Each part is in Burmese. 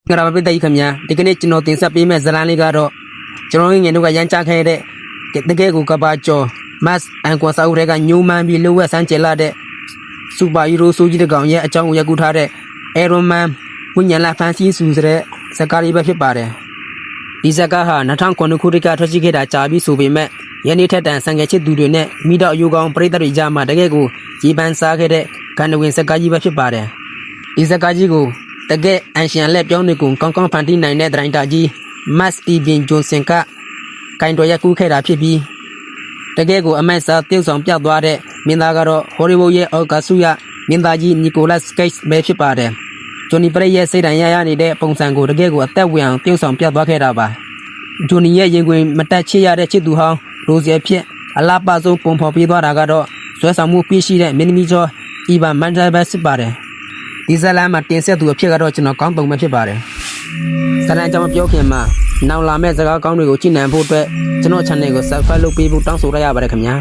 ငါတို့ပြတဲ့ခမညာဒီကနေ့ကျွန်တော်တင်ဆက်ပေးမယ့်ဇာတ်လမ်းလေးကတော့ကျွန်တော်ငယ်တို့ကရမ်းချခဲ့တဲ့တကယ်ကိုကဘာကျော်မတ်အန်ကွန်ဆာဦးတွေကညိုမှန်းပြီးလှုပ်ဝက်ဆန်းကျလာတဲ့စူပါဟီးရိုးဆိုကြီးတစ်ကောင်ရဲ့အကြောင်းကိုရကူထားတဲ့အဲရွန်မန်ဝိညာဉ်လာဖန်စီစုဆိုတဲ့ဇာတ်ကားလေးပဲဖြစ်ပါတယ်ဒီဇာတ်ကားဟာ2009ခုနှစ်ကထွက်ရှိခဲ့တာကြာပြီဆိုပေမဲ့ယနေ့ထက်တန်ဆန်ငယ်ချစ်သူတွေနဲ့မိတော့အယူကောင်ပရိသတ်တွေကြားမှာတကယ်ကိုကြီးပန်းစားခဲ့တဲ့ဂန္ဓဝင်ဇာတ်ကားကြီးပဲဖြစ်ပါတယ်ဒီဇာတ်ကားကြီးကိုတကယ်အန်ရှင်လက်ပြောင်းတွေကိုကောင်းကောင်းဖန်တီးနိုင်တဲ့ဒရိုင်တာကြီးမတ်စတီဗင်ဂျွန်ဆင်ကကင်တော်ရကူခဲ့တာဖြစ်ပြီးတကယ်ကိုအမတ်စာတည်ဆောင်ပြသွားတဲ့မင်းသားကတော့ဟော်လီဝုဒ်ရဲ့အော်ဂါဆူယာမင်းသားကြီးနီကိုလတ်ကိတ်ပဲဖြစ်ပါတယ်ဂျွန်နီပရိရဲ့စိတ်ဓာတ်ရနေတဲ့ပုံစံကိုတကယ်ကိုအသက်ဝင်အောင်တည်ဆောင်ပြသွားခဲ့တာပါဂျွန်နီရဲ့ရင်ခွင်မတက်ချစ်ရတဲ့ချစ်သူဟောင်းရိုဇီဖြစ်အလားပါဆုံးပုံဖော်ပြသွားတာကတော့ဇွဲဆောင်မှုပြည့်ရှိတဲ့မင်းသမီးကျော်အီဗန်မန်ဒါဘတ်ဖြစ်ပါတယ်ဒီဇလန်မှာတင်ဆက်သူအဖြစ်ကတော့ကျွန်တော်ကောင်းပုံပဲဖြစ်ပါတယ်ဇလန်ကြောင့်ပြောခင်မှာနောက်လာမဲ့စကားကောင်းတွေကိုကြည့်နိုင်ဖို့အတွက်ကျွန်တော် channel ကို subscribe လုပ်ပေးဖို့တောင်းဆိုရပါတယ်ခင်ဗျာ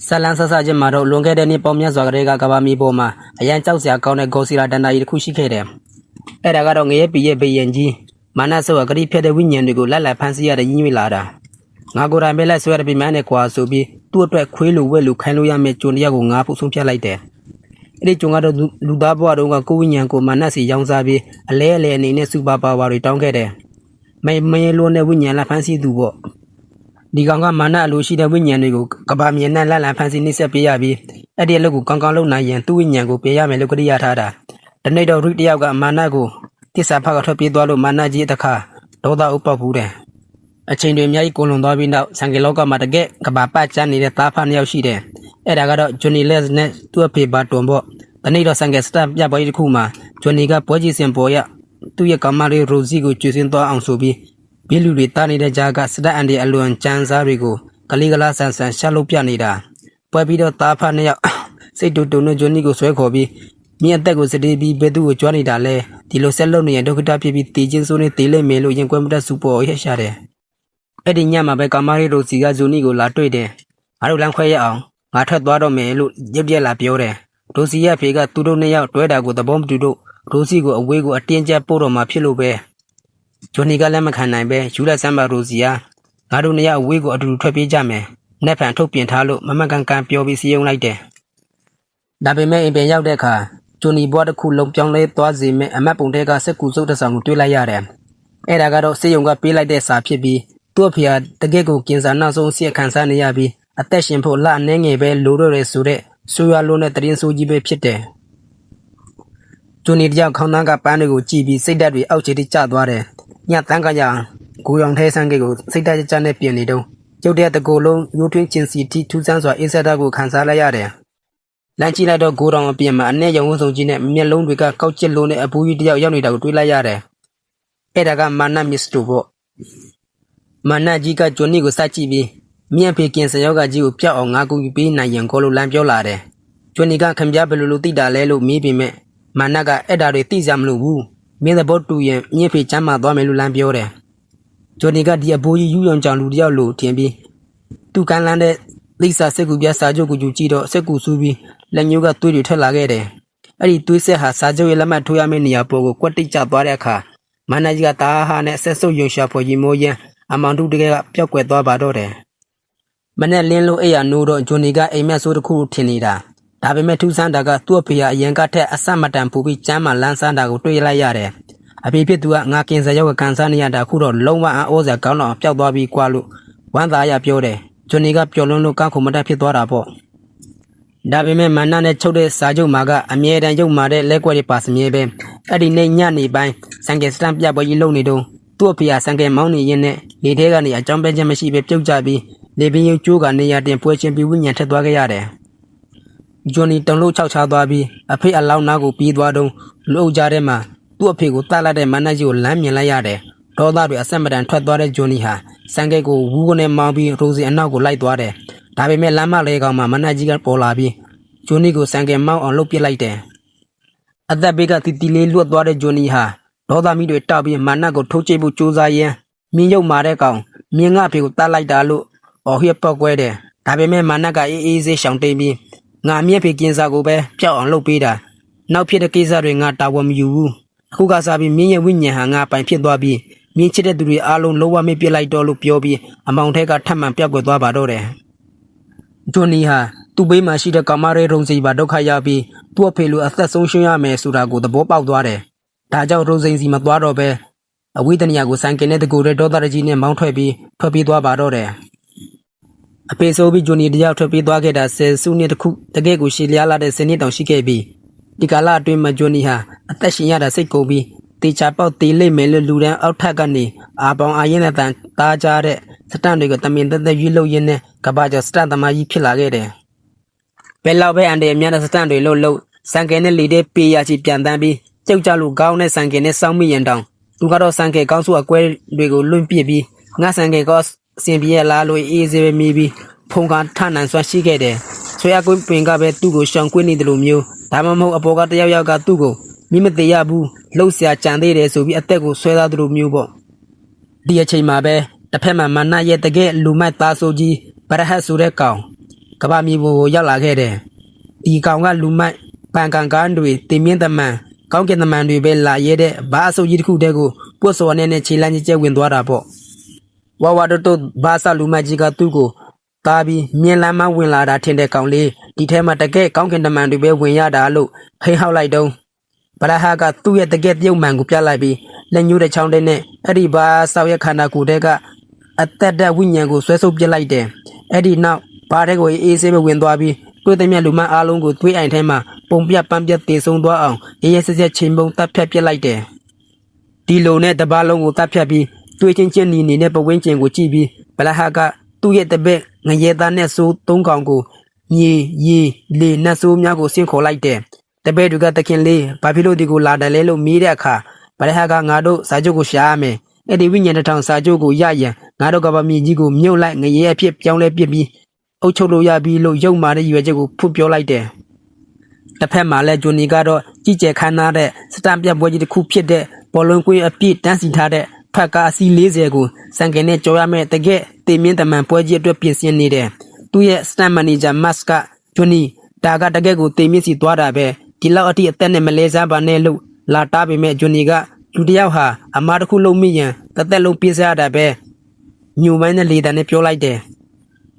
ဇလန်ဆဆချင်းမှာတော့လွန်ခဲ့တဲ့နှစ်ပေါင်းများစွာကတည်းကကဘာမီပေါ်မှာအရန်ကြောက်စရာကောင်းတဲ့ဂိုစီလာတန်တာကြီးတစ်ခုရှိခဲ့တယ်အဲ့ဒါကတော့ငရဲပီရဲ့ဘေးရင်ကြီးမာနဆော့ကဂရိဖက်တဲ့ဝိညာဉ်တွေကိုလက်လက်ဖမ်းဆီးရတဲ့ရင်းရွေးလာတာငါကိုယ်တိုင်ပဲလက်ဆွဲရပြီးမှန်းနဲ့ကွာဆိုပြီးသူ့အတွက်ခွေးလိုဝက်လိုခိုင်းလို့ရမယ့်ကြုံတရားကိုငါဖို့ဆုံးဖြတ်လိုက်တယ်အဲ့ဒီကြုံကတော့လူသားဘဝတုန်းကကိုဝိညာဉ်ကိုမာနစီရောင်းစားပြီးအလဲအနေနဲ့စူပါပါဝါတွေတောင်းခဲ့တယ်မင်းလုံးနဲ့ဝိညာဉ်လက်ဖမ်းဆီးသူပေါ့ဒီကောင်ကမာနအလိုရှိတဲ့ဝိညာဉ်တွေကိုကဘာမြေနဲ့လက်ဖမ်းဆီးနှိမ့်ဆက်ပေးရပြီးအဲ့ဒီအလုပ်ကိုကောင်းကောင်းလုပ်နိုင်ရင်သူ့ဝိညာဉ်ကိုပေးရမယ်လို့ကတိရထားတာတနေ့တော့ရိတယောက်ကမာနကိုတစ္ဆာဖကထွက်ပြေးသွားလို့မာနကြီးတခါဒေါသဥပ္ပဘူးတယ်အချိန်တွေအများကြီးကိုလွန်သွားပြီးနောက်ဆန်ကီလောကမှာတကယ်ကဘာပတ်ချမ်းနေတဲ့သားဖနှစ်ယောက်ရှိတယ်အဲ့ဒါကတော့ဂျွန်နီလက်နဲ့သူ့အဖေဘာတွန်ပေါ့တနေ့တော့ဆန်ကယ်စတပ်ပြပွဲတစ်ခုမှာဂျွန်နီကပွဲကြီးစင်ပေါ်ရသူ့ရဲ့ကောင်မလေးရိုဇီကိုကျွေးစင်းသွားအောင်ဆိုပြီးဘီလူတွေတားနေတဲ့ကြားကစတပ်အန်ဒီအလွန်ကြမ်းစားတွေကိုကလေးကလားဆန်ဆန်ရှာလုပ်ပြနေတာပွဲပြီးတော့သားဖနှစ်ယောက်စိတ်တူတူနဲ့ဂျွန်နီကိုဆွဲခေါ်ပြီးမြင့်အသက်ကိုစတေးပြီးဘယ်သူကိုကြွားနေတာလဲဒီလိုဆက်လုပ်နေရင်ဒုက္ခတဖြစ်ပြီးတေချင်းစိုးနေတေးလိမ့်မယ်လို့ရင်ကွဲမတတ်စူပေါ်ရရှာတယ်အဲ့ဒီညမှာပဲကောင်မလေးရိုဇီကဂျွန်နီကိုလာတွေ့တယ်ငါတို့လမ်းခွဲရအောင်ငါထွက်သွားတော့မယ်လို့ရုပ်ရက်လာပြောတယ်ဒိုစီရဲ့ဖေကသူတို့နှစ်ယောက်တွဲတာကိုသဘောမတူလို့ဒိုစီကိုအဝေးကိုအတင်းကျပ်ပို့တော့မှဖြစ်လို့ပဲဂျွန်နီကလည်းမခံနိုင်ပဲယူလက်ဆမ်ဘာရိုစီယာငါတို့နှစ်ယောက်အဝေးကိုအတူတူထွက်ပြေးကြမယ်။နှစ်ဖန်ထုတ်ပြင်ထားလို့မမကန်ကန်ပြောပြီးစီယုံလိုက်တယ်။ဒါပေမဲ့အိမ်ပြန်ရောက်တဲ့အခါဂျွန်နီဘွားတစ်ခုလုံးပြောင်းလဲသွားစေမဲ့အမတ်ပုံတဲကစက်ကူစုပ်တစ်ဆောင်ကိုတွေ့လိုက်ရတယ်။အဲ့ဒါကတော့စေယုံကပေးလိုက်တဲ့စာဖြစ်ပြီးသူ့အဖေကတကယ့်ကိုကင်ဆာနောက်ဆုံးအဆင့်ခံစားနေရပြီးအသက်ရှင်ဖို့လက်အနေငယ်ပဲလိုတော့တယ်ဆိုတဲ့ဆိုရွာလုံးနဲ့တရင်ဆိုးကြီးပဲဖြစ်တယ်။ဂျွန်နီတယောက်ခေါင်းသားကပန်းတွေကိုကြည့်ပြီးစိတ်ဓာတ်တွေအောက်ခြေထိကျသွားတယ်။ညတန်းကရကိုရောင်ထဲဆန်းကိတ်ကိုစိတ်ဓာတ်ကြနဲ့ပြင်နေတော့ကျုပ်တဲ့တကူလုံးရိုးထွင်းချင်းစီတီထူးဆန်းစွာအေးဆက်တာကိုခံစားလိုက်ရတယ်။လမ်းကြည့်လိုက်တော့ကိုတော်အပြင်မှာအနဲ့ရုံဝန်းစုံကြီးနဲ့မျက်လုံးတွေကကောက်ကျစ်လုံးနဲ့အပူကြီးတယောက်ရောက်နေတာကိုတွေ့လိုက်ရတယ်။အဲ့ဒါကမာနမစ္စတိုပေါ့။မာနကြီးကဂျွန်နီကိုစကြည့်ပြီးမြင့်ဖေကင်ဆယောဂကြီးကိုပြောက်အောင်ငါကူပြီးနိုင်ရင်ခေါ်လို့လမ်းပြောလာတယ်။ဂျွန်နီကခင်ဗျားဘယ်လိုသိတာလဲလို့မေးပေမဲ့မာနကအဲ့ဒါတွေသိကြမလို့ဘူး။မင်းသဘောတူရင်မြင့်ဖေချမ်းမှသွားမယ်လို့လမ်းပြောတယ်။ဂျွန်နီကဒီအဘိုးကြီးယူယုံကြောင်လူတယောက်လို့ထင်ပြီးသူ့ကန်းလန်းတဲ့လိစာစက်ကူပြစာချုပ်ကိုယူကြည့်တော့စက်ကူဆူပြီးလက်ညှိုးကသွေးတွေထွက်လာခဲ့တယ်။အဲ့ဒီသွေးဆက်ဟာစာချုပ်ရဲ့လက်မှတ်ထိုးရမယ့်နေရာပေါ်ကိုကွက်တိတ်ကျသွားတဲ့အခါမာနကြီးကတာဟာနဲ့ဆက်ဆုပ်ယုံရှာဖွယ်ကြီးမိုးရန်အမောင်တူတကယ်ကပျောက်ကွယ်သွားပါတော့တယ်။မနဲ့လင်းလို့အိယာနိုးတော့ဂျွန်နီကအိမ်မက်ဆိုးတစ်ခုထင်နေတာဒါပေမဲ့ထူးဆန်းတာကသူ့အဖေကအရင်ကထက်အဆက်မတန်ပူပြီးကျမ်းမာလန်းဆန်းတာကိုတွေ့လိုက်ရတယ်။အဖေဖြစ်သူကငါကင်ဆာရောဂါကန်ဆာနေရတာအခုတော့လုံးဝအံ့ဩစရာကောင်းတော့ပျောက်သွားပြီးကွာလို့ဝမ်းသာရပြောတယ်။ဂျွန်နီကပျော်လွန်းလို့ကောက်ခုမတတ်ဖြစ်သွားတာပေါ့။ဒါပေမဲ့မန္နာနဲ့ချုပ်တဲ့စာချုပ်မှာကအမြဲတမ်းရုပ်မာတဲ့လက်ကွက်တွေပါစမြဲပဲ။အဲ့ဒီနေ့ညနေပိုင်းစံကယ်စတန်ပြပွဲကြီးလုပ်နေတော့သူ့အဖေကစံကယ်မောင်းနေရင်းနဲ့လေထဲကနေအကြောင်းပဲချက်မရှိပဲပြုတ်ကျပြီးလေပင်ရုပ်ကျိုးကနေရတင်ပွဲချင်းပြီးဝိညာဉ်ထက်သွားခဲ့ရတယ်။ဂျွန်နီတုံလို့ခြောက်ချသွားပြီးအဖေအလောင်းနာကိုပြီးသွားတော့လူအုပ်ကြားထဲမှာသူ့အဖေကိုတတ်လိုက်တဲ့မန္နကြီးကိုလမ်းမြင်လိုက်ရတယ်။ဒေါသတွေအဆက်မတန်ထွက်သွားတဲ့ဂျွန်နီဟာစံကယ်ကိုဝူးကနေမောင်းပြီးရိုစီအနောက်ကိုလိုက်သွားတယ်။ဒါပေမဲ့လမ်းမလေးကောင်မှာမန္နကြီးကပေါ်လာပြီးဂျွန်နီကိုစံကယ်မောင်းအောင်လှုပ်ပစ်လိုက်တယ်။အသက်ဘေးကတီတီလေးလွတ်သွားတဲ့ဂျွန်နီဟာဒေါသမီတွေတောက်ပြီးမန္နကိုထိုးချိတ်ဖို့ကြိုးစားရင်းမြင်းရုပ်မာတဲ့ကောင်မြင်းငါဖေကိုတတ်လိုက်တာလို့အော်ဟစ်ပောက်ကွဲတယ်။ဒါပေမဲ့မန္နကအေးဆေးရှောင်တိန်ပြီးငါမြင့်ဖေကင်းစားကိုပဲပျောက်အောင်လုပ်ပေးတာနောက်ဖြစ်တဲ့ကိစ္စတွေငါတာဝန်မယူဘူး အခုကစားပြီးမင်းရဲ့ဝိညာဉ်ဟာငါပိုင်ဖြစ်သွားပြီးမင်းချစ်တဲ့သူတွေအားလုံးလုံးဝမပြစ်လိုက်တော့လို့ပြောပြီးအမောင်ထဲကထပ်မံပြောက်ကွယ်သွားပါတော့တယ်ဂျွန်နီဟာသူ့ဘေးမှာရှိတဲ့ကာမရဲရုံစီပါဒုက္ခရပြီးသူ့အဖေလိုအသက်ဆုံးရှုံးရမယ်ဆိုတာကိုသဘောပေါက်သွားတယ်ဒါကြောင့်ရုံစိန်စီမသွားတော့ပဲအဝိတနိယကိုဆိုင်ကင်တဲ့တကူရဲဒေါသရကြီးနဲ့မောင်းထွက်ပြေးသွားပါတော့တယ်အဖေဆိုပြီးဂျွန်နီတယောက်ထွက်ပြေးသွားခဲ့တာ10စုနှစ်တခုတကယ့်ကိုရှည်လျားလာတဲ့10နှစ်တောင်ရှိခဲ့ပြီးဒီကာလအတွင်းမှာဂျွန်နီဟာအသက်ရှင်ရတာစိတ်ကုန်ပြီးတေချာပေါက်တေးလိမ့်မယ်လို့လူတန်းအောက်ထပ်ကနေအာပေါင်အာရင်နဲ့တန်သားကြတဲ့စတန်တွေကိုတမင်သက်ရွေးလို့ရင်းနဲ့ကဘာကျော်စတန်သမားကြီးဖြစ်လာခဲ့တယ်ဘယ်လောက်ပဲအန်တယ်အများတဲ့စတန်တွေလို့စံကယ်နဲ့လေတဲ့ပေးရချီပြန်တန်းပြီးကြောက်ကြလို့ကောင်းတဲ့စံကယ်နဲ့စောင်းမိရင်တောင်သူကတော့စံကယ်ကောင်းစုအကွဲတွေကိုလွင့်ပစ်ပြီးငါစံကယ်ကောစင်ပြဲလာလို့အေးစေပဲမိပြီးဖုန်ကထနန်ဆွမ်းရှိခဲ့တယ်ဆွေရကွင်းပင်ကပဲသူ့ကိုရှောင်ကွင်းနေတယ်လို့မျိုးဒါမှမဟုတ်အပေါ်ကတယောက်ကသူ့ကိုမိမသေးရဘူးလှုပ်ရှားကြံသေးတယ်ဆိုပြီးအသက်ကိုဆွဲသားသူတို့မျိုးပေါ့ဒီအချိန်မှာပဲတစ်ဖက်မှာမနရဲ့တကယ်လူမိုက်သားဆိုကြီးဗရဟတ်ဆိုတဲ့ကောင်ကဘာမြေပေါ်ကိုရောက်လာခဲ့တယ်ဒီကောင်ကလူမိုက်ပန်ကန်ကန်တွေတင်မြင့်တမန်ကောင်းကင်တမန်တွေပဲလာရဲတဲ့ဘာအဆိုကြီးတစ်ခုတည်းကိုပွတ်စော်နဲ့ခြေလမ်းကြီးကျဝင်သွားတာပေါ့ဝါဝါတို့ဘာသာလူမိုက်ကြီးကသူ့ကိုတာပြီးမြင်လမ်းမဝင်လာတာထင်တဲ့ကောင်လေးဒီထဲမှာတကယ်ကောင်းကင်တမန်တွေပဲဝင်ရတာလို့ဟိဟောက်လိုက်တော့ဗရဟကသူ့ရဲ့တကယ်ပြုံးမှန်ကိုပြလိုက်ပြီးလက်ညှိုးတဲ့ချောင်းတဲ့နဲ့အဲ့ဒီဘာဆောက်ရခန္ဓာကိုယ်တဲကအသက်တဲ့ဝိညာဉ်ကိုဆွဲဆုပ်ပြလိုက်တယ်အဲ့ဒီနောက်ဘာတဲ့ကိုအေးဆေးပဲဝင်သွားပြီးတွေ့တဲ့မြတ်လူမအားလုံးကိုသွေးအိမ်ထဲမှာပုံပြပန်းပြတေဆုံးသွားအောင်ရဲရဲဆက်ဆက်ချိန်ပုံတပ်ဖြတ်ပြလိုက်တယ်ဒီလိုနဲ့တပါးလုံးကိုတပ်ဖြတ်ပြီးတွေးချင်းချင်းနီနေတဲ့ပဝင်းကျင်ကိုကြည့်ပြီးဗရဟကသူ့ရဲ့တပည့်ငရဲသားနဲ့ဆိုး၃ကောင်ကိုညီရီလေနတ်ဆိုးများကိုဆင့်ခေါ်လိုက်တယ်တပည့်တွေကတခင်လေးဘာဖြစ်လို့ဒီကိုလာတယ်လဲလို့မေးတဲ့အခါဗရဟကငါတို့စာချုပ်ကိုရှာရမယ်အဲ့ဒီဝိညာဉ်တစ်ထောင်စာချုပ်ကိုရရင်ငါတို့ကဘာမြေကြီးကိုမြုပ်လိုက်ငရဲအဖြစ်ပြောင်းလဲပစ်ပြီးအုပ်ချုပ်လို့ရပြီလို့ယုံမာတဲ့ရွယ်ချက်ကိုဖွပြောလိုက်တယ်တစ်ဖက်မှာလဲဂျွန်နီကတော့ကြီးကျယ်ခမ်းနားတဲ့စတန်ပြပွဲကြီးတစ်ခုဖြစ်တဲ့ဘောလုံးကွင်းအပြည့်တန်းစီထားတဲ့ဖက်ကာအစီ40ကိုစံကင်နဲ့ကြော်ရမယ်တကယ်တေမြင့်တမန်ပွဲကြီးအတွက်ပြင်ဆင်နေတယ်သူ့ရဲ့စတန်မန်နေဂျာမတ်ကဂျွန်နီဒါကတကယ်ကိုတေမြင့်စီသွားတာပဲဒီလောက်အထိအသက်နဲ့မလဲစားပါနဲ့လို့လာတားပေမဲ့ဂျွန်နီကလူတယောက်ဟာအမားတစ်ခုလုံးမိရင်တစ်သက်လုံးပြည့်စရတာပဲညူမိုင်းနဲ့လေတံနဲ့ပြောလိုက်တယ်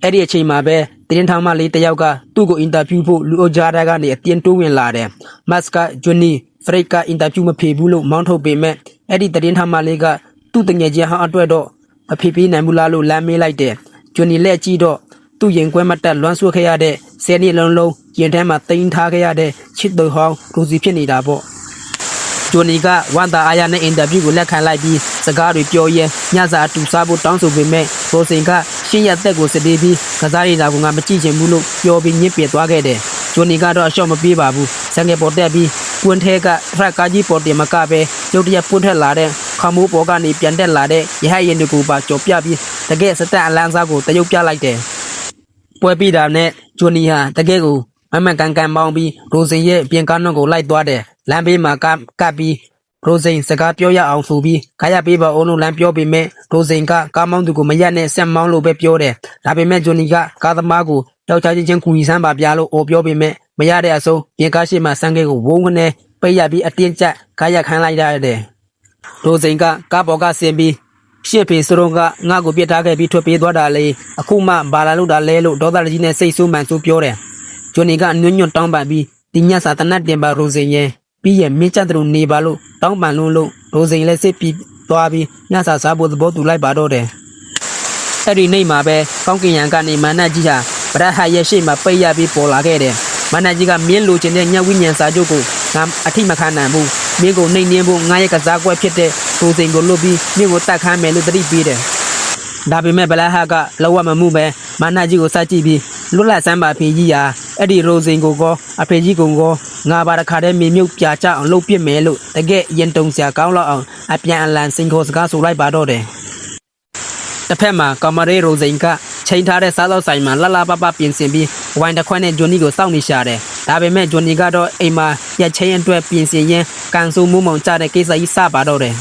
အဲ့ဒီအချိန်မှာပဲတင်းထောင်မလေးတယောက်ကသူ့ကိုအင်တာဗျူးဖို့လူအကြားထဲကနေအတင်းတိုးဝင်လာတယ်မတ်ကဂျွန်နီဖရိတ်ကအင်တာဗျူးမဖြေဘူးလို့မောင်းထုတ်ပေမဲ့အဲ့ဒီတင်းထောင်မလေးကသူ့တငယ်ချင်းဟောင်းအတွက်တော့မဖြေပေးနိုင်ဘူးလားလို့လမ်းမေးလိုက်တယ်ဂျွန်နီလက်ကြည့်တော့သူ့ရင်ခွဲမတက်လွမ်းဆွခဲ့ရတဲ့ဆယ်နှစ်လုံးရင်ထဲမှာတိန်ထားခဲ့ရတဲ့ချစ်သူဟောင်းရူစီဖြစ်နေတာပေါ့ဂျွန်နီကဝန်တာအာယာနဲ့အင်တာဗျူးကိုလက်ခံလိုက်ပြီးစကားတွေပြောရဲညစာအတူစားဖို့တောင်းဆိုပေမဲ့ရိုစင်ကရှင်းရသက်ကိုစတေးပြီးကစားရတာကငါမကြည့်ချင်ဘူးလို့ပြောပြီးညစ်ပြသွားခဲ့တယ်ဂျွန်နီကတော့အလျှော့မပေးပါဘူးစံငယ်ပေါ်တက်ပြီးပွန်းထဲကထရက်ကားကြီးပေါ်တင်မကပဲရုတ်တရက်ပွန်းထက်လာတဲ့ခမိုးပေါ်ကနေပြန်တက်လာတဲ့ရဟရင်တွေကိုပါကြော်ပြပြီးတကယ်စတက်အလန်းစားကိုတရုပ်ပြလိုက်တယ်ပွဲပြီးတာနဲ့ဂျွန်နီဟာတကယ်ကိုမကန်ကန်ပေါင်းပြီးရိုစင်ရဲ့ပြင်ကားနှုတ်ကိုလိုက်သွားတယ်လမ်းဘေးမှာကပ်ပြီးရိုစင်စကားပြောရအောင်ဆိုပြီးခါရပေးပါအောင်လို့လမ်းပြောပေမဲ့ရိုစင်ကကားမောင်းသူကိုမရက်နဲ့ဆက်မောင်းလို့ပဲပြောတယ်ဒါပေမဲ့ဂျွန်နီကကားသမားကိုတောက်ချချင်းကူညီစမ်းပါပြလို့အော်ပြောပေမဲ့မရတဲ့အဆုံးပြင်ကားရှိမှစံခဲကိုဝုန်းကနေပိတ်ရပြီးအတင်းကျပ်ကားရခိုင်းလိုက်ရတယ်ရိုစင်ကကားပေါ်ကဆင်းပြီးရှစ်ဖေစရုံကငါ့ကိုပြစ်ထားခဲ့ပြီးထွက်ပြေးသွားတာလေအခုမှဘာလာလို့တာလဲလို့ဒေါသကြီးနဲ့စိတ်ဆိုးမှန်ဆိုးပြောတယ်ဂျွန်နီကညွန့်ညွန့်တောင်းပန်ပြီးဒီညစာတနတ်တင်ပါရိုစင်ရဲ့ပြီးရမင်းကျတဲ့လူနေပါလို့တောင်းပန်လို့ရိုစင်လည်းစစ်ပြီးသွားပြီးညစာစားဖို့သဘောတူလိုက်ပါတော့တယ်အဲ့ဒီနေ့မှာပဲကောင်းကင်ရန်ကနေမန္နကြီးဟာဗရဟရဲ့ရှေ့မှာပိတ်ရပြီးပေါ်လာခဲ့တယ်မန္နကြီးကမင်းလိုချင်တဲ့ညဝိညာဉ်စာချုပ်ကိုငါအထိမခံနိုင်ဘူးမင်းကိုနှိမ်နှင်းဖို့ငါရဲ့ကစားကွက်ဖြစ်တဲ့ရိုစင်ကိုလွတ်ပြီးမင်းကိုတတ်ခမ်းမယ်လို့တတိပေးတယ်ဒါပေမဲ့ဗလာဟကလောဝမမှုပဲမန္နကြီးကိုစကြည့်ပြီးလွတ်လပ်ဆန်းပါဖေကြီးဟာအဲ့ဒီရိုစင်ကိုကောအဖေကြီးကိုကောငါပါတခါတည်းမြေမြုပ်ပြချအောင်လှုပ်ပစ်မယ်လို့တကယ်ရင်တုံစရာကောင်းလောက်အောင်အပြန်အလှန်စင်ခေါ်စကားဆိုလိုက်ပါတော့တယ်တစ်ဖက်မှာကမရဲရိုစင်ကချိန်ထားတဲ့စားသောက်ဆိုင်မှာလှလှပပပြင်ဆင်ပြီးဝိုင်တစ်ခွက်နဲ့ဂျွန်နီကိုစောင့်နေရှာတယ်ဒါပေမဲ့ဂျွန်နီကတော့အိမ်မှာရက်ချင်းအတွက်ပြင်ဆင်ရင်းကန်ဆူမှုမောင်ကြတဲ့ကိစ္စကြီးစပါတော့တယ်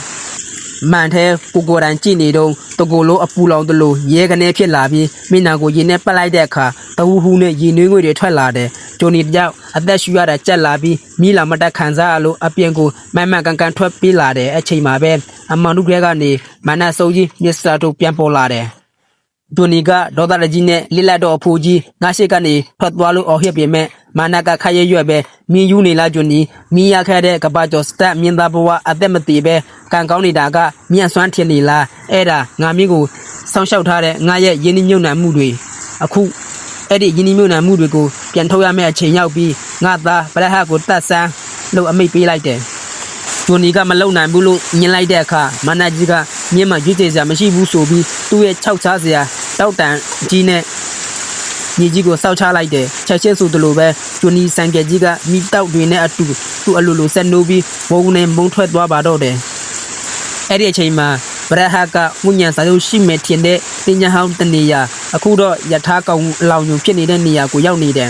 满台不果然几年中，都过路不老的路，也个那片那边，闽南国人呢不来的卡，都户呢一女我的出来的，就你要啊在需要的在那边，米那么的看着路啊边个慢慢刚刚出比来的，起码呗，啊马路边个呢，慢慢手机也是都变不来的。就你个老大的今年，你来到普及，那些个呢，发多路哦那边咩，马那个开业月呗，米有你来就你，米也开的，个把就 start 面大不话，啊这么地呗，刚搞你大个，面酸甜你啦，哎啦，俺咪个上小他的，俺也印尼牛腩木对，啊苦，哎的印尼牛腩木对个，边头也咩钱要比，俺大本来还个大山，路还没比来的。就你个么老南不路，你来的卡，马那几个，你嘛就这些么西部手比，都也炒茶子啊，导弹机呢，你几个烧茶来的，吃些数的路呗，就你三个几个，你到对呢啊都路路三路比，我呢蒙出多把到的，哎的钱嘛，不然还个我年啥都是每天的，人家好的你呀，啊苦到也他搞老牛骗你的你呀，กู要你的，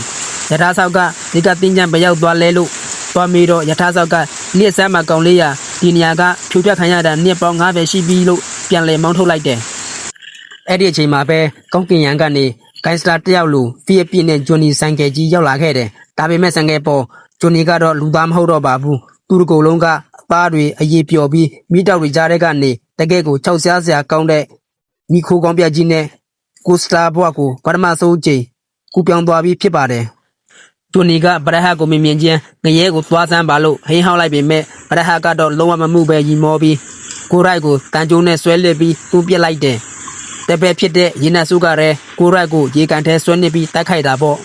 也他少个，你个人家不要多来路。ตัวมีโดยท่าเจ้าก็เลี้ยแซมมาเกาหลีอ่ะทีนี้ก็ผิวเปียขันยาแต่เนี่ยปอง5ပဲရှိပြီလို့ပြန်လဲမောင်းထုတ်လိုက်တယ်အဲ့ဒီအချိန်မှာပဲကောင်းကင်ရန်ကနေဂိုင်းစတာတယောက်လူဖိအပြည့်နဲ့ဂျွန်နီဆိုင်ကယ်ကြီးရောက်လာခဲ့တယ်ဒါပေမဲ့ဆိုင်ကယ်ပေါ်ဂျွန်နီကတော့လူသားမဟုတ်တော့ပါဘူးသူတို့ကိုယ်လုံးကအသားတွေအရေးပျော်ပြီးမိတောက်တွေကြားတဲ့ကနေတကယ့်ကိုခြောက်ဆားစရာကောင်းတဲ့မိခိုးကောင်းပြကြီးနဲ့ကိုစတာဘွားကိုပထမဆုံးချိန်ကူပြောင်းသွားပြီးဖြစ်ပါတယ်ဂျွန်နီကပရဟတ်ကိုမြင်ချင်းငရဲကိုသွားစမ်းပါလို့ဟင်းဟောင်းလိုက်ပေမဲ့ပရဟတ်ကတော့လုံးဝမမှုပဲရီမောပြီးကိုရိုက်ကိုတန်ကျိုးနဲ့ဆွဲလစ်ပြီးသူ့ပြစ်လိုက်တယ်တပည့်ဖြစ်တဲ့ရေနတ်စုကလည်းကိုရိုက်ကိုရေကန်ထဲဆွဲနစ်ပြီးတိုက်ခိုက်တာပေါ့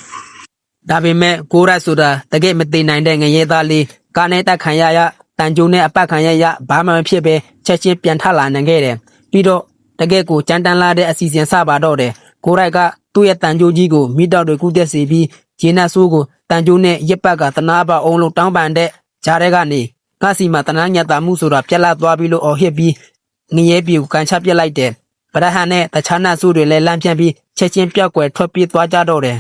ဒါပေမဲ့ကိုရိုက်ဆိုတာတကယ်မသိနိုင်တဲ့ငရဲသားလေးကားနဲ့တိုက်ခံရတန်ကျိုးနဲ့အပတ်ခံရဘာမှမဖြစ်ပဲချက်ချင်းပြန်ထလာနိုင်ခဲ့တယ်ပြီးတော့တကယ်ကိုကြမ်းတမ်းလာတဲ့အစီအစဉ်စပါတော့တယ်ကိုရိုက်ကသူ့ရဲ့တန်ကျိုးကြီးကိုမိတောက်တွေကူးတက်စေပြီးရေနတ်စုကိုတန်ကျိုးနဲ့ရက်ပတ်ကတနာပါအောင်လို့တောင်းပန်တဲ့ဂျားတဲ့ကနေကစီမှာတနာညတာမှုဆိုတာပြက်လာသွားပြီးလို့အော်ဟစ်ပြီးငရဲပြေကိုကန်ချပြက်လိုက်တယ်ပရဟန်နဲ့တခြားနတ်စုတွေလည်းလမ်းပြန်ပြီးချက်ချင်းပြောက်ကွယ်ထွက်ပြေးသွားကြတော့တယ်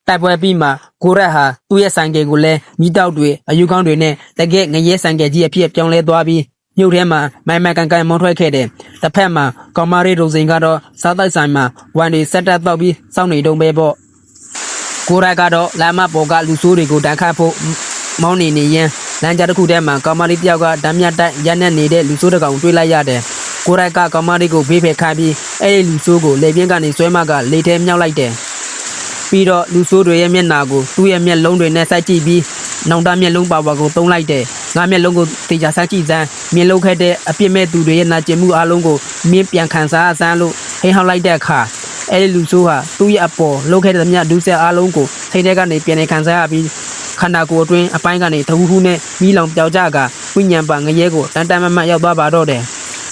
တိုက်ပွဲပြီးမှကိုရက်ဟာသူ့ရဲ့ဆိုင်ကယ်ကိုလည်းမိတောက်တွေအယူကောင်းတွေနဲ့တကယ်ငရဲဆိုင်ကယ်ကြီးအဖြစ်ပြောင်းလဲသွားပြီးမြို့ထဲမှာမိုင်ကန်မောင်းထွက်ခဲ့တယ်တစ်ဖက်မှာကောင်မလေးဒုံစိန်ကတော့စားတိုက်ဆိုင်မှာဝန်တွေဆက်တက်တော့ပြီးစောင့်နေတုံးပဲပေါ့ကိုရိုက်ကတော့လမ်းမပေါ်ကလူဆိုးတွေကိုတန်းခတ်ဖို့မောင်းနေရင်လမ်းကြားတစ်ခုထဲမှာကောင်မလေးတယောက်ကဓာတ်မြတ်တိုက်ရနဲ့နေတဲ့လူဆိုးတစ်ကောင်တွေ့လိုက်ရတယ်။ကိုရိုက်ကကောင်မလေးကိုဘေးဖယ်ခိုင်းပြီးအဲ့ဒီလူဆိုးကိုလေပြင်းကနေဆွဲမကလေထဲမြောက်လိုက်တယ်။ပြီးတော့လူဆိုးတွေရဲ့မျက်နှာကိုသူ့ရဲ့မျက်လုံးတွေနဲ့စိုက်ကြည့်ပြီးနောင်တမျက်လုံးပါကိုသုံးလိုက်တယ်။ငါမျက်လုံးကိုတေချာစိုက်ကြည့်စမ်းမြင်လုံးခဲ့တဲ့အပြစ်မဲ့သူတွေရဲ့နာကျင်မှုအလုံးကိုမြင်ပြန်ခံစားစမ်းလို့ဟိဟောင်းလိုက်တဲ့အခါအဲ့ဒီလူဆိုးဟာသူ့ရဲ့အပေါ်လှုပ်ခဲ့တဲ့မြတ်ဒူးဆက်အားလုံးကိုထိတ်တဲ့ကနေပြန်နေခံစားရပြီးခန္ဓာကိုယ်အတွင်းအပိုင်းကနေတဟူးဟူးနဲ့မီးလောင်ပြောက်ကြကဝိညာဉ်ပါငရဲကိုတန်တန်မမတ်ရောက်သွားပါတော့တယ်